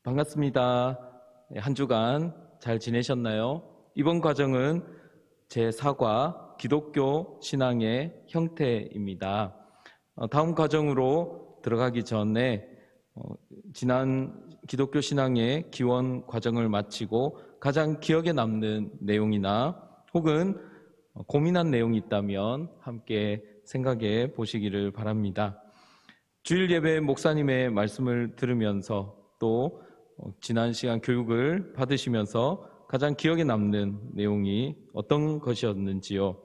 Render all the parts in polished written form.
반갑습니다. 한 주간 잘 지내셨나요? 이번 과정은 제4과 기독교 신앙의 형태입니다. 다음 과정으로 들어가기 전에 지난 기독교 신앙의 기원 과정을 마치고 가장 기억에 남는 내용이나 혹은 고민한 내용이 있다면 함께 생각해 보시기를 바랍니다. 주일 예배 목사님의 말씀을 들으면서 또 지난 시간 교육을 받으시면서 가장 기억에 남는 내용이 어떤 것이었는지요?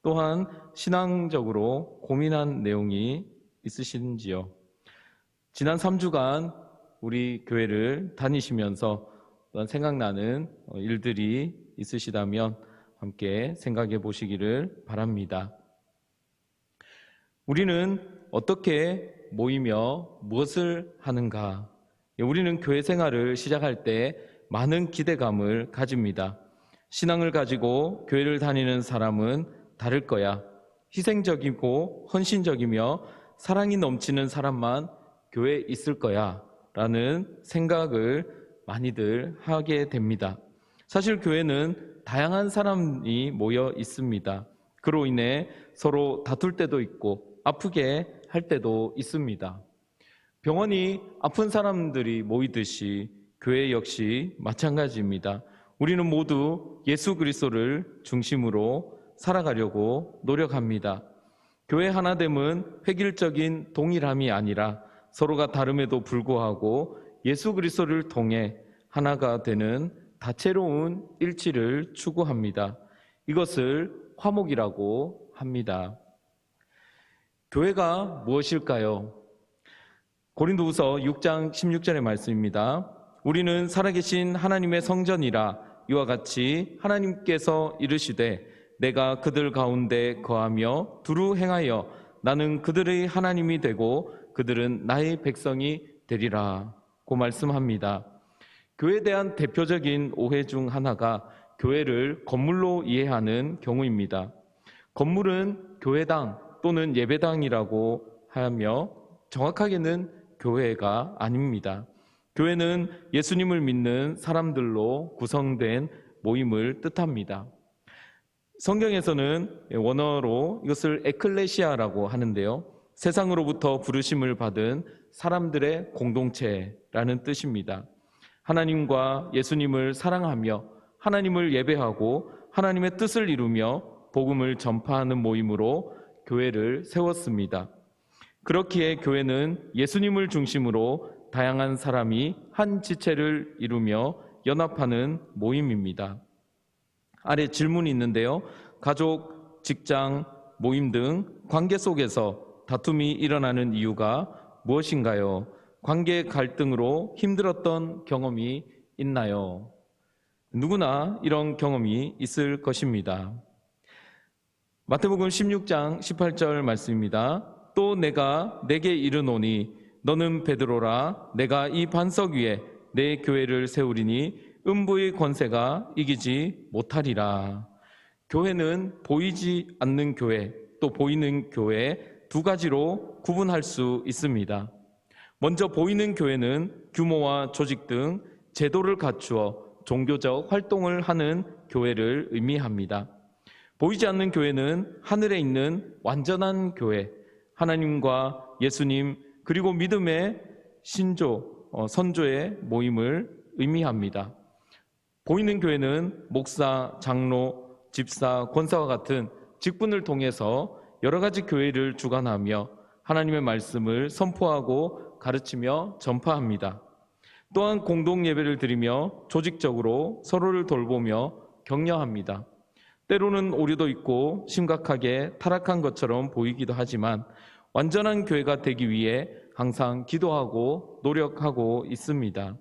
또한 신앙적으로 고민한 내용이 있으신지요? 지난 3주간 우리 교회를 다니시면서 어떤 생각나는 일들이 있으시다면 함께 생각해 보시기를 바랍니다. 우리는 어떻게 모이며 무엇을 하는가? 우리는 교회 생활을 시작할 때 많은 기대감을 가집니다. 신앙을 가지고 교회를 다니는 사람은 다를 거야. 희생적이고 헌신적이며 사랑이 넘치는 사람만 교회에 있을 거야 라는 생각을 많이들 하게 됩니다. 사실 교회는 다양한 사람이 모여 있습니다. 그로 인해 서로 다툴 때도 있고 아프게 할 때도 있습니다. 병원이 아픈 사람들이 모이듯이 교회 역시 마찬가지입니다. 우리는 모두 예수 그리스도를 중심으로 살아가려고 노력합니다. 교회 하나됨은 획일적인 동일함이 아니라 서로가 다름에도 불구하고 예수 그리스도를 통해 하나가 되는 다채로운 일치를 추구합니다. 이것을 화목이라고 합니다. 교회가 무엇일까요? 고린도후서 6장 16절의 말씀입니다. 우리는 살아계신 하나님의 성전이라 이와 같이 하나님께서 이르시되 내가 그들 가운데 거하며 두루 행하여 나는 그들의 하나님이 되고 그들은 나의 백성이 되리라 고 말씀합니다. 교회에 대한 대표적인 오해 중 하나가 교회를 건물로 이해하는 경우입니다. 건물은 교회당 또는 예배당이라고 하며 정확하게는 교회가 아닙니다. 교회는 예수님을 믿는 사람들로 구성된 모임을 뜻합니다. 성경에서는 원어로 이것을 에클레시아라고 하는데요. 세상으로부터 부르심을 받은 사람들의 공동체라는 뜻입니다. 하나님과 예수님을 사랑하며 하나님을 예배하고 하나님의 뜻을 이루며 복음을 전파하는 모임으로 교회를 세웠습니다. 그렇기에 교회는 예수님을 중심으로 다양한 사람이 한 지체를 이루며 연합하는 모임입니다. 아래 질문이 있는데요. 가족, 직장, 모임 등 관계 속에서 다툼이 일어나는 이유가 무엇인가요? 관계 갈등으로 힘들었던 경험이 있나요? 누구나 이런 경험이 있을 것입니다. 마태복음 16장 18절 말씀입니다. 또 내가 내게 이르노니 너는 베드로라 내가 이 반석 위에 내 교회를 세우리니 음부의 권세가 이기지 못하리라. 교회는 보이지 않는 교회 또 보이는 교회 두 가지로 구분할 수 있습니다. 먼저 보이는 교회는 규모와 조직 등 제도를 갖추어 종교적 활동을 하는 교회를 의미합니다. 보이지 않는 교회는 하늘에 있는 완전한 교회, 하나님과 예수님 그리고 믿음의 신조, 선조의 모임을 의미합니다. 보이는 교회는 목사, 장로, 집사, 권사와 같은 직분을 통해서 여러 가지 교회를 주관하며 하나님의 말씀을 선포하고 가르치며 전파합니다. 또한 공동 예배를 드리며 조직적으로 서로를 돌보며 격려합니다. 때로는 오류도 있고 심각하게 타락한 것처럼 보이기도 하지만 완전한 교회가 되기 위해 항상 기도하고 노력하고 있습니다.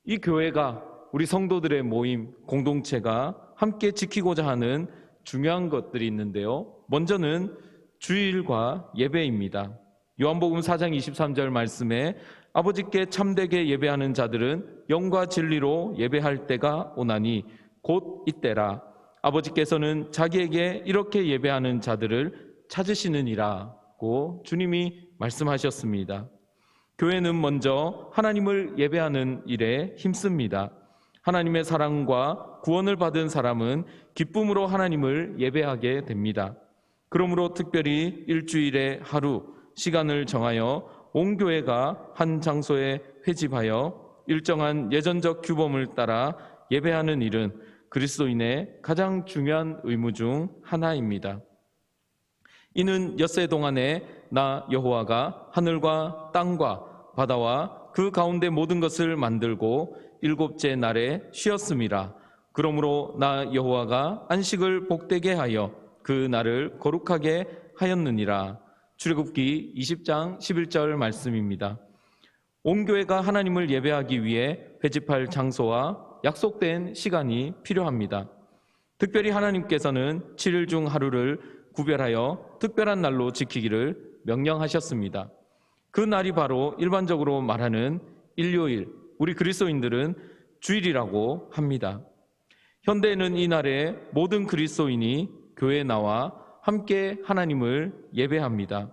이 교회가 우리 성도들의 모임, 공동체가 함께 지키고자 하는 중요한 것들이 있는데요. 먼저는 주일과 예배입니다. 요한복음 4장 23절 말씀에 아버지께 참되게 예배하는 자들은 영과 진리로 예배할 때가 오나니 곧 이때라. 아버지께서는 자기에게 이렇게 예배하는 자들을 찾으시느니라고 주님이 말씀하셨습니다. 교회는 먼저 하나님을 예배하는 일에 힘씁니다. 하나님의 사랑과 구원을 받은 사람은 기쁨으로 하나님을 예배하게 됩니다. 그러므로 특별히 일주일에 하루 시간을 정하여 온 교회가 한 장소에 회집하여 일정한 예전적 규범을 따라 예배하는 일은 그리스도인의 가장 중요한 의무 중 하나입니다. 이는 엿새 동안에 나 여호와가 하늘과 땅과 바다와 그 가운데 모든 것을 만들고 일곱째 날에 쉬었음이라. 그러므로 나 여호와가 안식을 복되게 하여 그 날을 거룩하게 하였느니라. 출애굽기 20장 11절 말씀입니다. 온 교회가 하나님을 예배하기 위해 회집할 장소와 약속된 시간이 필요합니다. 특별히 하나님께서는 7일 중 하루를 구별하여 특별한 날로 지키기를 명령하셨습니다. 그 날이 바로 일반적으로 말하는 일요일, 우리 그리스도인들은 주일이라고 합니다. 현대에는 이 날에 모든 그리스도인이 교회에 나와 함께 하나님을 예배합니다.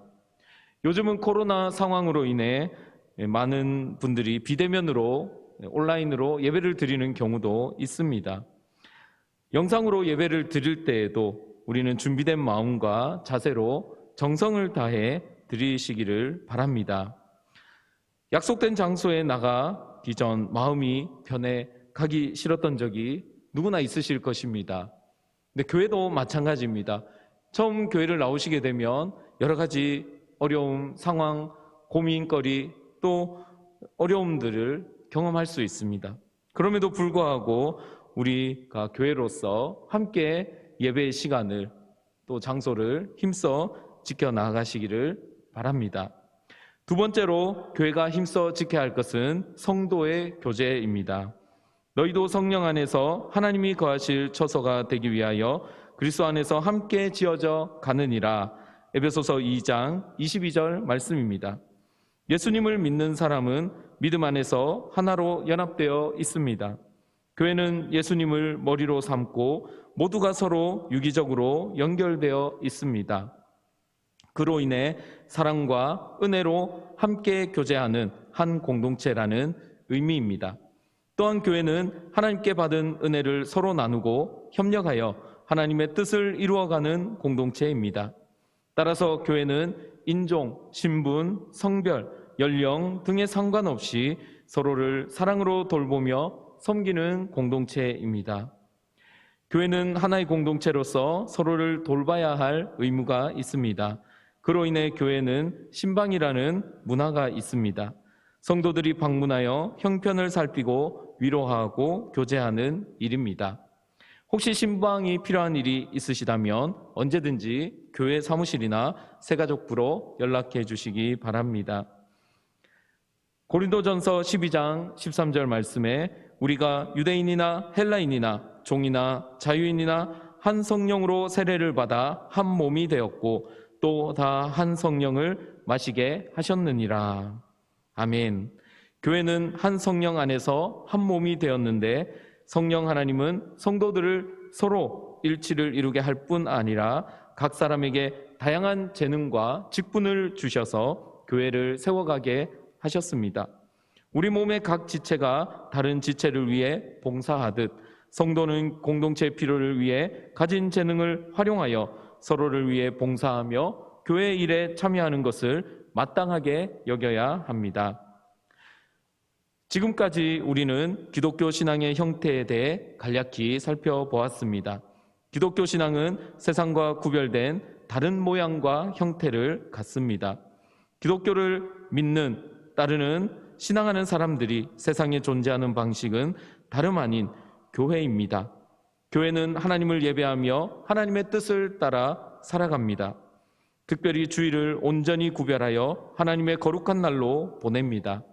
요즘은 코로나 상황으로 인해 많은 분들이 비대면으로 온라인으로 예배를 드리는 경우도 있습니다. 영상으로 예배를 드릴 때에도 우리는 준비된 마음과 자세로 정성을 다해 드리시기를 바랍니다. 약속된 장소에 나가기 전 마음이 편해 가기 싫었던 적이 누구나 있으실 것입니다. 근데 교회도 마찬가지입니다. 처음 교회를 나오시게 되면 여러 가지 어려움, 상황, 고민거리 또 어려움들을 경험할 수 있습니다. 그럼에도 불구하고 우리가 교회로서 함께 예배의 시간을 또 장소를 힘써 지켜나가시기를 바랍니다. 두 번째로 교회가 힘써 지켜야 할 것은 성도의 교제입니다. 너희도 성령 안에서 하나님이 거하실 처소가 되기 위하여 그리스도 안에서 함께 지어져 가느니라. 에베소서 2장 22절 말씀입니다. 예수님을 믿는 사람은 믿음 안에서 하나로 연합되어 있습니다. 교회는 예수님을 머리로 삼고 모두가 서로 유기적으로 연결되어 있습니다. 그로 인해 사랑과 은혜로 함께 교제하는 한 공동체라는 의미입니다. 또한 교회는 하나님께 받은 은혜를 서로 나누고 협력하여 하나님의 뜻을 이루어가는 공동체입니다. 따라서 교회는 인종, 신분, 성별, 연령 등에 상관없이 서로를 사랑으로 돌보며 섬기는 공동체입니다. 교회는 하나의 공동체로서 서로를 돌봐야 할 의무가 있습니다. 그로 인해 교회는 신방이라는 문화가 있습니다. 성도들이 방문하여 형편을 살피고 위로하고 교제하는 일입니다. 혹시 신방이 필요한 일이 있으시다면 언제든지 교회 사무실이나 새가족부로 연락해 주시기 바랍니다. 고린도전서 12장 13절 말씀에 우리가 유대인이나 헬라인이나 종이나 자유인이나 한 성령으로 세례를 받아 한 몸이 되었고 또 다 한 성령을 마시게 하셨느니라. 아멘. 교회는 한 성령 안에서 한 몸이 되었는데 성령 하나님은 성도들을 서로 일치를 이루게 할 뿐 아니라 각 사람에게 다양한 재능과 직분을 주셔서 교회를 세워가게 하셨습니다. 우리 몸의 각 지체가 다른 지체를 위해 봉사하듯 성도는 공동체의 필요를 위해 가진 재능을 활용하여 서로를 위해 봉사하며 교회 일에 참여하는 것을 마땅하게 여겨야 합니다. 지금까지 우리는 기독교 신앙의 형태에 대해 간략히 살펴보았습니다. 기독교 신앙은 세상과 구별된 다른 모양과 형태를 갖습니다. 기독교를 믿는, 따르는, 신앙하는 사람들이 세상에 존재하는 방식은 다름 아닌 교회입니다. 교회는 하나님을 예배하며 하나님의 뜻을 따라 살아갑니다. 특별히 주일을 온전히 구별하여 하나님의 거룩한 날로 보냅니다.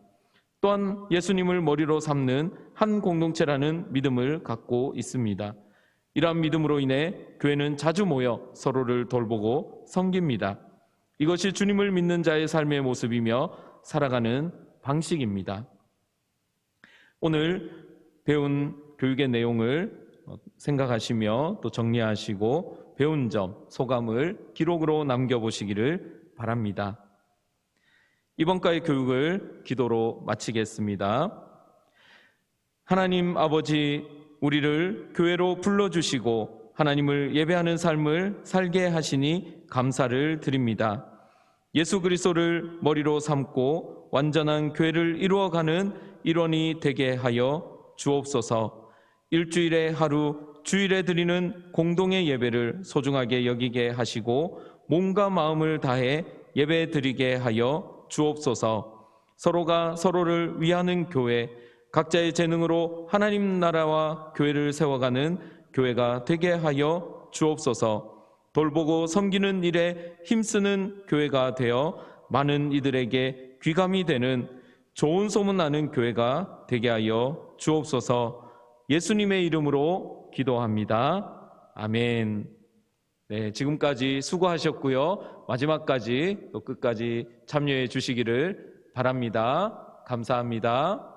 또한 예수님을 머리로 삼는 한 공동체라는 믿음을 갖고 있습니다. 이러한 믿음으로 인해 교회는 자주 모여 서로를 돌보고 섬깁니다. 이것이 주님을 믿는 자의 삶의 모습이며 살아가는 방식입니다. 오늘 배운 교육의 내용을 생각하시며 또 정리하시고 배운 점, 소감을 기록으로 남겨보시기를 바랍니다. 이번 과의 교육을 기도로 마치겠습니다. 하나님 아버지, 우리를 교회로 불러주시고 하나님을 예배하는 삶을 살게 하시니 감사를 드립니다. 예수 그리스도를 머리로 삼고 완전한 교회를 이루어가는 일원이 되게 하여 주옵소서. 일주일에 하루, 주일에 드리는 공동의 예배를 소중하게 여기게 하시고 몸과 마음을 다해 예배 드리게 하여 주옵소서. 서로가 서로를 위하는 교회, 각자의 재능으로 하나님 나라와 교회를 세워가는 교회가 되게 하여 주옵소서. 돌보고 섬기는 일에 힘쓰는 교회가 되어 많은 이들에게 귀감이 되는 좋은 소문 나는 교회가 되게 하여 주옵소서. 예수님의 이름으로 기도합니다. 아멘. 네, 지금까지 수고하셨고요. 마지막까지 또 끝까지 참여해 주시기를 바랍니다. 감사합니다.